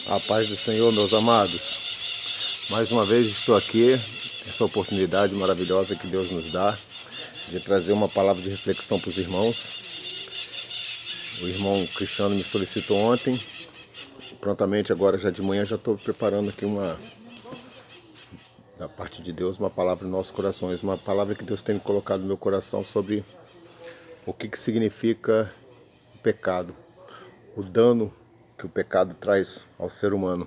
A paz do Senhor, meus amados. Mais uma vez estou aqui, essa oportunidade maravilhosa que Deus nos dá de trazer uma palavra de reflexão para os irmãos. O irmão Cristiano me solicitou ontem, prontamente agora já de manhã já estou preparando aqui da parte de Deus, uma palavra em nossos corações, uma palavra que Deus tem colocado no meu coração sobre o que significa o pecado, o dano que o pecado traz ao ser humano.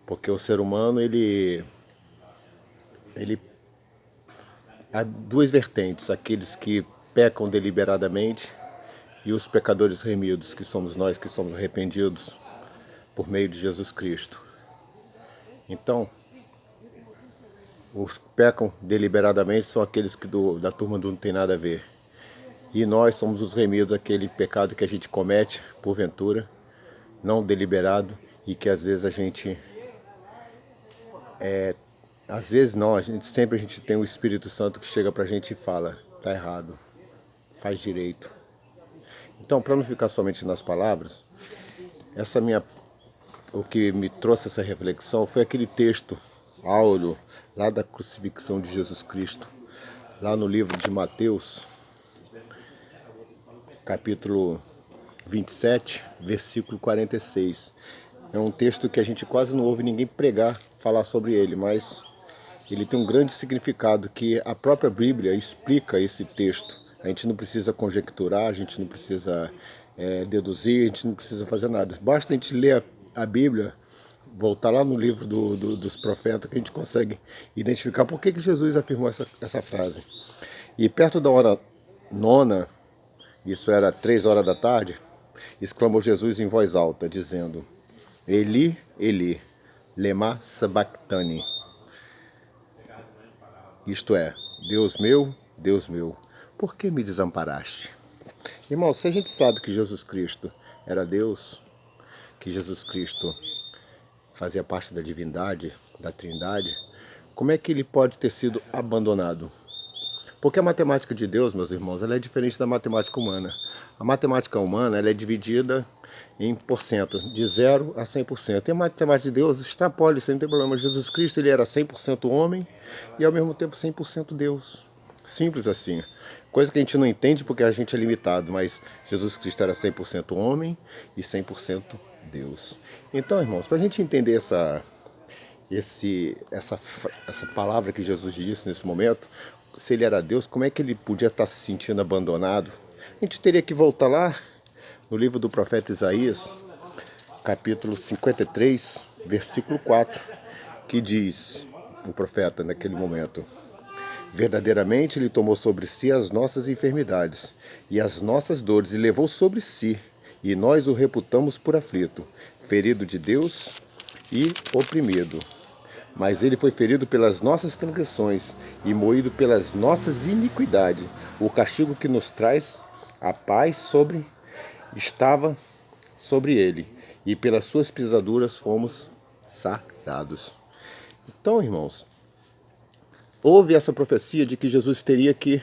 Porque o ser humano, ele há duas vertentes, aqueles que pecam deliberadamente e os pecadores remidos, que somos nós que somos arrependidos por meio de Jesus Cristo. Então, os que pecam deliberadamente são aqueles que da turma do não tem nada a ver. E nós somos os remidos, aquele pecado que a gente comete, porventura, não deliberado, e que às vezes a gente... Às vezes não, sempre a gente tem o Espírito Santo que chega pra gente e fala, tá errado, faz direito. Então, para não ficar somente nas palavras, o que me trouxe essa reflexão foi aquele texto áureo lá da crucifixão de Jesus Cristo, lá no livro de Mateus, capítulo 27, versículo 46. É um texto que a gente quase não ouve ninguém pregar, falar sobre ele, mas ele tem um grande significado que a própria Bíblia explica esse texto. A gente não precisa conjecturar, a gente não precisa deduzir, a gente não precisa fazer nada. Basta a gente ler a Bíblia, voltar lá no livro dos profetas, que a gente consegue identificar por que Jesus afirmou essa frase. E perto da hora nona, isso era 3 horas da tarde, exclamou Jesus em voz alta, dizendo, Eli, Eli, lema sabachthani. Isto é, Deus meu, por que me desamparaste? Irmão, se a gente sabe que Jesus Cristo era Deus, que Jesus Cristo fazia parte da divindade, da Trindade, como é que ele pode ter sido abandonado? Porque a matemática de Deus, meus irmãos, ela é diferente da matemática humana. A matemática humana ela é dividida em porcento, de 0 a 100%. E a matemática de Deus extrapola isso, não tem problema. Jesus Cristo ele era 100% homem e ao mesmo tempo 100% Deus. Simples assim. Coisa que a gente não entende porque a gente é limitado, mas Jesus Cristo era 100% homem e 100% Deus. Então, irmãos, para a gente entender essa palavra que Jesus disse nesse momento, se ele era Deus, como é que ele podia estar se sentindo abandonado? A gente teria que voltar lá no livro do profeta Isaías, capítulo 53, versículo 4, que diz, o profeta naquele momento, verdadeiramente ele tomou sobre si as nossas enfermidades e as nossas dores e levou sobre si, e nós o reputamos por aflito, ferido de Deus e oprimido. Mas ele foi ferido pelas nossas transgressões e moído pelas nossas iniquidades. O castigo que nos traz a paz estava sobre ele, e pelas suas pisaduras fomos sarados. Então, irmãos, houve essa profecia de que Jesus teria que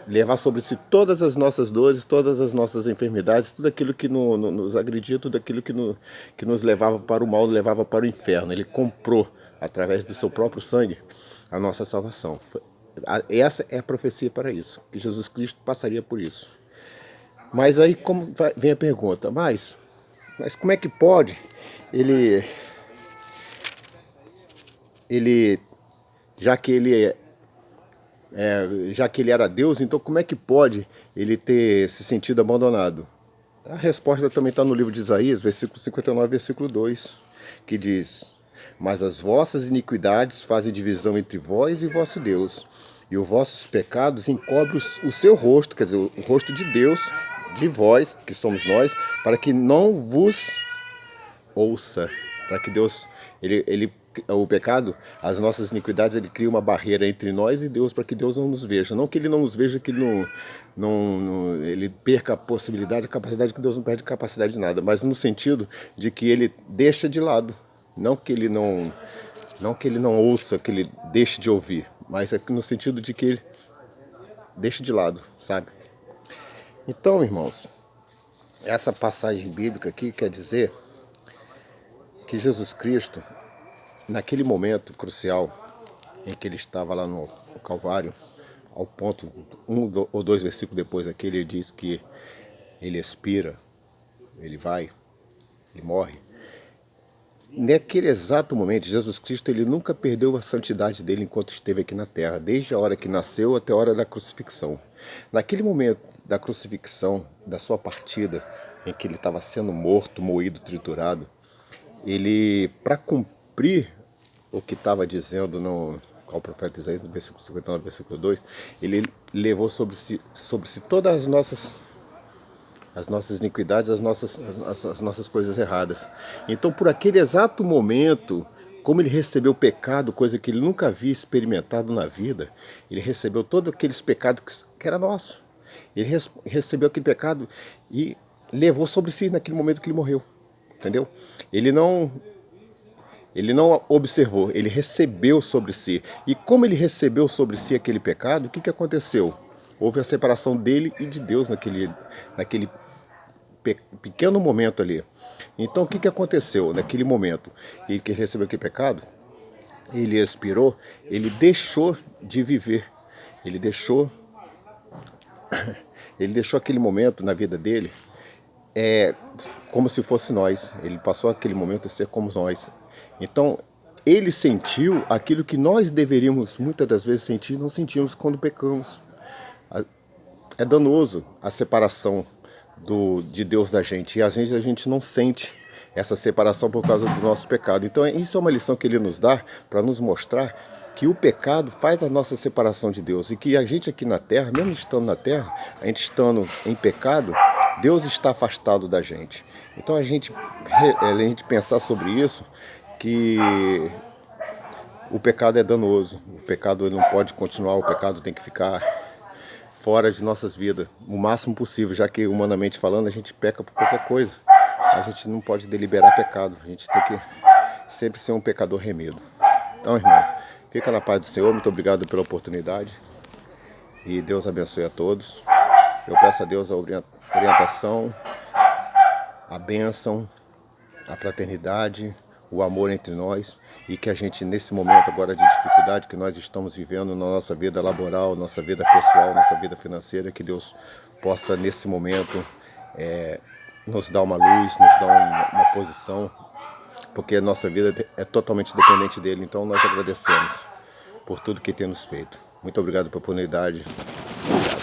levar sobre si todas as nossas dores, todas as nossas enfermidades, tudo aquilo que nos agredia, tudo aquilo que nos levava para o mal, levava para o inferno. Ele comprou, através do seu próprio sangue, a nossa salvação. Essa é a profecia para isso, que Jesus Cristo passaria por isso. Mas aí vem a pergunta, mas como é que pode já que ele era Deus, então como é que pode ele ter se sentido abandonado? A resposta também está no livro de Isaías, versículo 59, versículo 2, que diz, mas as vossas iniquidades fazem divisão entre vós e vosso Deus, e os vossos pecados encobrem o seu rosto, quer dizer, o rosto de Deus, de vós, que somos nós, para que não vos ouça, para que Deus, o pecado, as nossas iniquidades, ele cria uma barreira entre nós e Deus para que Deus não nos veja. Não que ele não nos veja, que ele ele perca a possibilidade, a capacidade, que Deus não perde capacidade de nada, mas no sentido de que ele deixa de lado. Não que ele não ouça, que ele deixe de ouvir, mas é no sentido de que ele deixa de lado, sabe? Então, irmãos, essa passagem bíblica aqui quer dizer que Jesus Cristo, naquele momento crucial em que ele estava lá no Calvário, ao ponto, ou dois versículos depois daquele, ele diz que ele expira, ele vai, ele morre. Naquele exato momento, Jesus Cristo ele nunca perdeu a santidade dele enquanto esteve aqui na terra, desde a hora que nasceu até a hora da crucifixão. Naquele momento da crucifixão, da sua partida, em que ele estava sendo morto, moído, triturado, ele, para cumprir o que estava dizendo no qual o profeta Isaías, no versículo 59, versículo 2, ele levou sobre si todas as nossas iniquidades, as nossas coisas erradas. Então, por aquele exato momento, como ele recebeu pecado, coisa que ele nunca havia experimentado na vida, ele recebeu todos aqueles pecados que era nosso. Ele recebeu aquele pecado e levou sobre si naquele momento que ele morreu. Entendeu? Ele não observou, ele recebeu sobre si. E como ele recebeu sobre si aquele pecado, o que aconteceu? Houve a separação dele e de Deus naquele pequeno momento ali. Então o que aconteceu naquele momento? Ele que recebeu aquele pecado, ele expirou, ele deixou de viver. Ele deixou aquele momento na vida dele como se fosse nós. Ele passou aquele momento a ser como nós. Então, ele sentiu aquilo que nós deveríamos muitas das vezes sentir, não sentimos quando pecamos. É danoso a separação de Deus da gente. E às vezes a gente não sente essa separação por causa do nosso pecado. Então, isso é uma lição que ele nos dá para nos mostrar que o pecado faz a nossa separação de Deus. E que a gente aqui na terra, mesmo estando na terra, a gente estando em pecado, Deus está afastado da gente. Então a gente pensar sobre isso, que o pecado é danoso, o pecado ele não pode continuar, o pecado tem que ficar fora de nossas vidas, o máximo possível, já que humanamente falando a gente peca por qualquer coisa. A gente não pode deliberar pecado, a gente tem que sempre ser um pecador remido. Então, irmão, fica na paz do Senhor, muito obrigado pela oportunidade e Deus abençoe a todos. Eu peço a Deus a orientação, a bênção, a fraternidade, o amor entre nós, e que a gente, nesse momento agora de dificuldade que nós estamos vivendo na nossa vida laboral, nossa vida pessoal, nossa vida financeira, que Deus possa, nesse momento, nos dar uma luz, nos dar uma posição, porque a nossa vida é totalmente dependente dele. Então nós agradecemos por tudo que tem nos feito. Muito obrigado pela oportunidade. Obrigado.